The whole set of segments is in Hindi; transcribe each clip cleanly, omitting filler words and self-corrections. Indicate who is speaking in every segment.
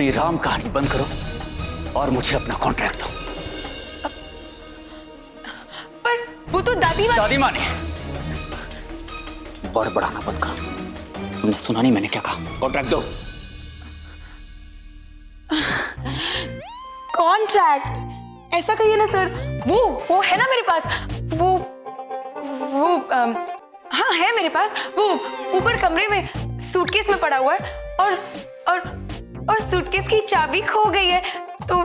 Speaker 1: अपनी राम कहानी बंद करो और मुझे अपना कॉन्ट्रैक्ट दो।
Speaker 2: पर वो तो दादी
Speaker 1: माँ ने बड़बड़ाना बंद करो। तुमने सुना नहीं मैंने क्या कहा? कॉन्ट्रैक्ट दो।
Speaker 2: कॉन्ट्रैक्ट ऐसा कहिए ना सर। वो है ना मेरे पास। वो हाँ है मेरे पास। वो ऊपर कमरे में सूटकेस में पड़ा हुआ है और सूटकेस की चाबी खो गई है। तो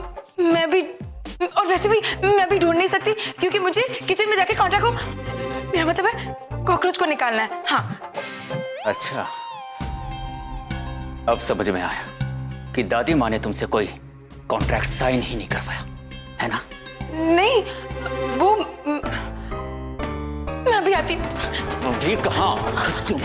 Speaker 2: मैं भी, और वैसे भी मैं भी ढूंढ नहीं सकती क्योंकि मुझे किचन में जाके कॉन्ट्रैक्ट को, मेरा मतलब है कॉकरोच को निकालना है। हाँ।
Speaker 1: अच्छा, अब समझ में आया कि दादी माँ ने तुमसे कोई कॉन्ट्रैक्ट साइन ही नहीं करवाया है ना?
Speaker 2: नहीं, वो मैं अभी आती हूँ।
Speaker 1: अभी कहाँ तुम?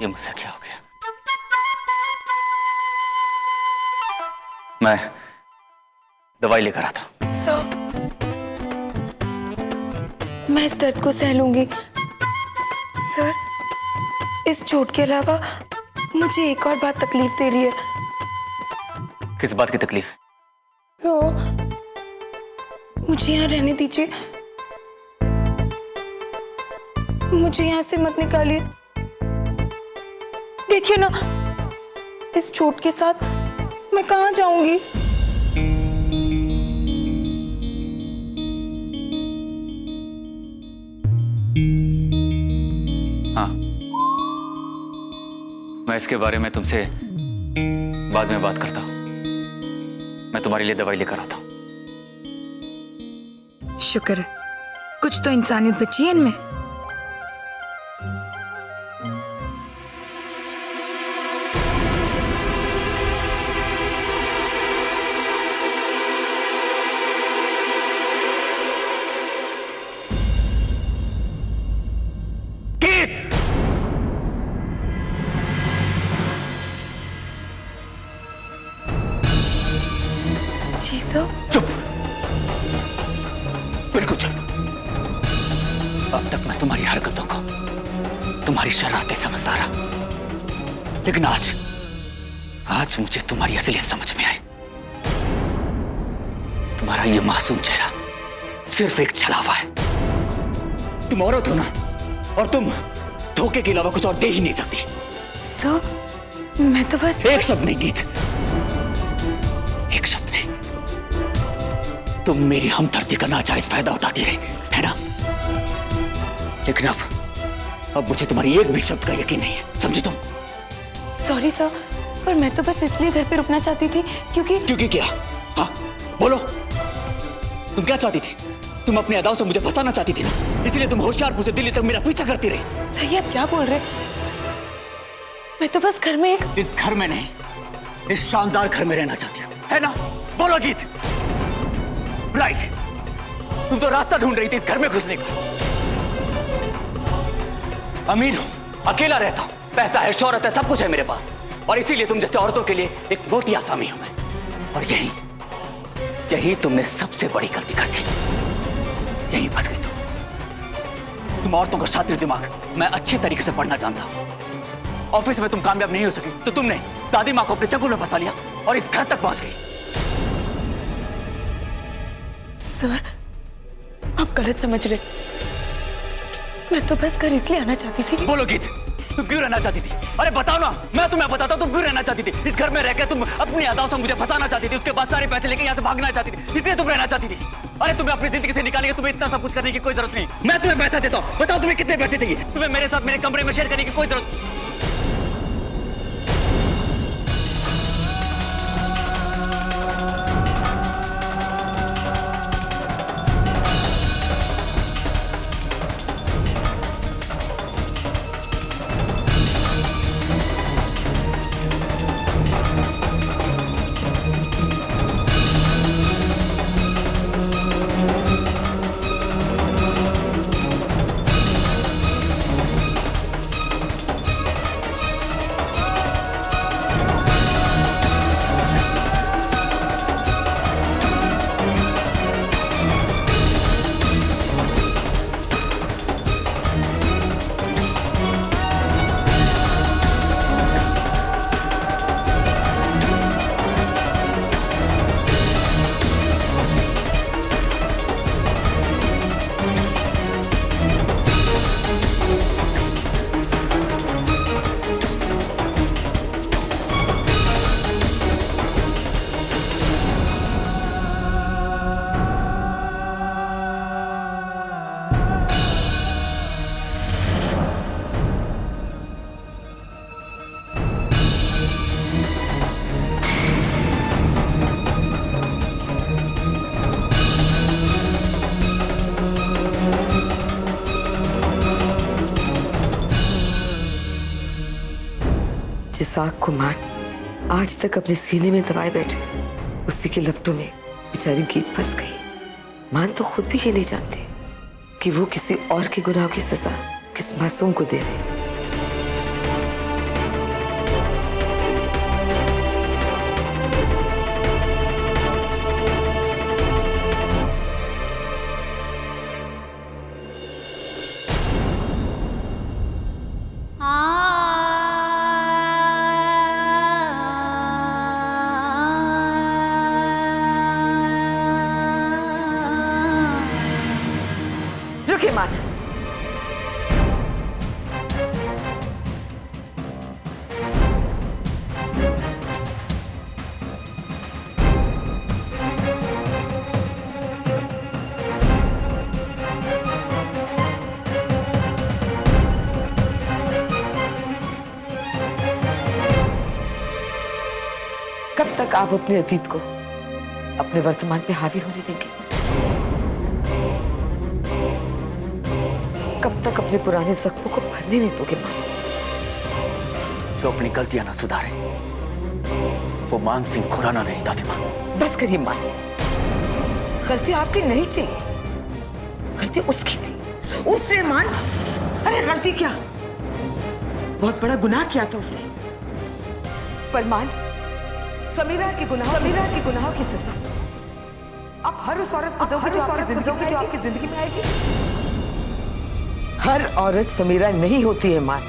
Speaker 1: ये मुझसे क्या हो गया? मैं दवाई लेकर आता हूं।
Speaker 2: सर, मैं इस दर्द को सह लूंगी। सर, इस चोट के अलावा मुझे एक और बात तकलीफ दे रही है।
Speaker 1: किस बात की तकलीफ है?
Speaker 2: तो मुझे यहाँ रहने दीजिए, मुझे यहाँ से मत निकालिए। देखिए ना, इस चोट के साथ मैं कहाँ जाऊंगी?
Speaker 1: हाँ, मैं इसके बारे में तुमसे बाद में बात करता हूं। मैं तुम्हारे लिए दवाई लेकर आता हूं।
Speaker 2: शुक्र है, कुछ तो इंसानियत बची है इनमें। जी सर।
Speaker 1: चुप, बिल्कुल चुप। अब तक मैं तुम्हारी हरकतों को, तुम्हारी शरारतें समझता रहा, लेकिन आज मुझे तुम्हारी असलियत समझ में आई। तुम्हारा ये मासूम चेहरा सिर्फ एक छलावा है। तुम औरत हो ना, और तुम धोखे के अलावा कुछ और दे ही नहीं सकती।
Speaker 2: सर, मैं तो बस
Speaker 1: एक शब्द नहीं गीत, एक शब्द नहीं। तुम मेरी हमदर्दी का नाजायज फायदा उठाती रही है ना, लेकिन अब मुझे तुम्हारी एक भी शब्द का यकीन नहीं है, समझे तुम?
Speaker 2: सॉरी सर, पर मैं तो बस इसलिए घर पे रुकना चाहती थी क्योंकि
Speaker 1: क्या? हाँ बोलो, तुम क्या चाहती थी? तुम अपनी अदाओं से मुझे फंसाना चाहती थी ना, इसलिए तुम होशियारपुर से दिल्ली तक मेरा पीछा करती रही।
Speaker 2: सही, आप क्या बोल रहे? मैं तो बस घर में
Speaker 1: इस घर में नहीं, इस शानदार घर में रहना चाहती हूँ, है ना? बोलो गीत। राइट, तुम तो रास्ता ढूंढ रही थी इस घर में घुसने का। अमीर हूं, अकेला रहता हूं, पैसा है, शौहरत है, सब कुछ है मेरे पास, और इसीलिए तुम जैसे औरतों के लिए एक मोटी आसामी हूं मैं। और यही तुमने सबसे बड़ी गलती कर दी। यही फंस गई तुम औरतों का शातिर दिमाग मैं अच्छे तरीके से पढ़ना जानता हूं। ऑफिस में तुम कामयाब नहीं हो सकी तो तुमने दादी माँ को अपने चंगुल में फंसा लिया और इस घर तक पहुंच गई।
Speaker 2: सर, आप गलत समझ रहे। मैं तो बस घर इसलिए आना चाहती थी।
Speaker 1: बोलो गीत, तुम क्यों रहना चाहती थी? अरे बताओ ना, मैं तुम्हें बताता तुम क्यों रहना चाहती थी? इस घर में रहकर तुम अपनी अदाओं से मुझे फंसाना चाहती थी, उसके बाद सारे पैसे लेके यहाँ से भागना चाहती थी, इसलिए तुम रहना चाहती थी। अरे तुम्हें अपनी जिंदगी से निकालने के, तुम्हें इतना सब कुछ करने की कोई जरूरत नहीं। मैं तुम्हें पैसा देता हूँ, बताओ तुम्हें कितने पैसे चाहिए? तुम्हें मेरे साथ मेरे कमरे में शेयर करने की कोई जरूरत।
Speaker 3: जिस आग को मान आज तक अपने सीने में दबाए बैठे, उसी के लपटों में बेचारी गीत फंस गई। मान तो खुद भी ये नहीं जानते कि वो किसी और के गुनाहों की सजा किस मासूम को दे रहे। रुकिए मान, कब तक आप अपने अतीत को अपने वर्तमान पे हावी होने देंगे? कब तक अपने पुराने जख्मों को भरने नहीं दोगे मान?
Speaker 1: जो अपनी गलतियां ना सुधारे वो मान सिंह खुराना नहीं दादी माँ।
Speaker 3: बस करिए मान, गलती आपकी नहीं थी, गलती उसकी थी। उसने मान, अरे गलती क्या, बहुत बड़ा गुनाह किया था उसने। पर मान, समीरा के गुनाहों की सजा आप हर उस औरत को दोगे जो आपकी जिंदगी में आएगी। हर औरत समीरा नहीं होती है मान।